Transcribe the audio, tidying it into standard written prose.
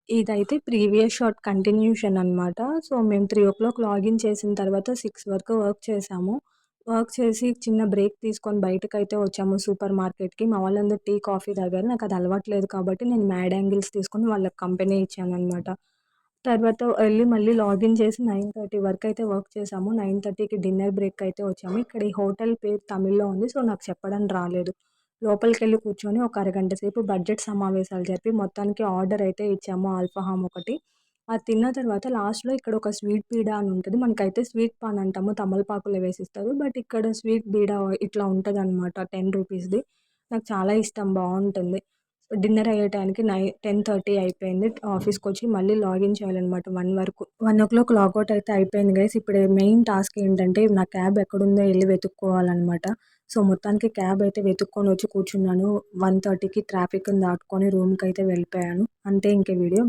ఇదైతే previous shot continuation అనమాట. So, మేము 3:00 లాగిన్ చేసిన తర్వాత 6 వరకు వర్క్ చేశాము. వర్క్ చేసి చిన్న బ్రేక్ తీసుకొని బయటకైతే వచ్చాము సూపర్ మార్కెట్‌కి. మా వాళ్ళందరూ టీ, కాఫీ తాగారు. నాకది అలవాట్లేదు కాబట్టి నేను మ్యాడ్ యాంగిల్స్ తీసుకొని వాళ్ళకి కంపెనీ ఇచ్చాననమాట. తర్వాత ఎళ్లి మళ్ళీ లాగిన్ చేసి 9:30 వరకైతే వర్క్ చేశాము. 9:30కి డిన్నర్ బ్రేక్‌కైతే వచ్చాము. ఇక్కడ ఈ హోటల్ పేరు తమిళ్‌లో ఉంది. సో, నాకు చెప్పడం రాలేదు. లోపలికెళ్ళి కూర్చొని ఒక అరగంట సేపు బడ్జెట్ సమావేశాలు జరిపి మొత్తానికి ఆర్డర్ అయితే ఇచ్చాము ఆల్ఫాహామ్ ఒకటి. అది తిన్న తర్వాత లాస్ట్‌లో ఇక్కడ ఒక స్వీట్ బీడ అని ఉంటది. మనకైతే స్వీట్ పాన్ అంటాము. తమలపాకులో వేసిస్తారు. బట్ ఇక్కడ స్వీట్ బీడ ఇట్లా ఉంటదనమాట 10 రూపీస్‌ది. నాకు చాలా ఇష్టం బావుంటుంది. డిన్నర్ అయ్యే టైంకి 10:30 అయిపోయింది. ఆఫీస్‌కొచ్చి మళ్ళీ లాగిన్ చేయాలనమాట 1 వరకు. 1:00 లాగౌట్ అయితే అయిపోయింది గైస్. ఇప్పుడు మెయిన్ టాస్క్ ఏంటంటే నా క్యాబ్ ఎక్కడుందో ఎళ్లి వెతుక్కోవాలనమాట. సో, మొత్తానికి క్యాబ్ అయితే వెతుక్కొని వచ్చి కూర్చున్నాను. 1:30కి ట్రాఫిక్‌ని దాటుకొని రూమ్‌కైతే వెళ్ళిపోయాను. అంతే ఇంక వీడియో.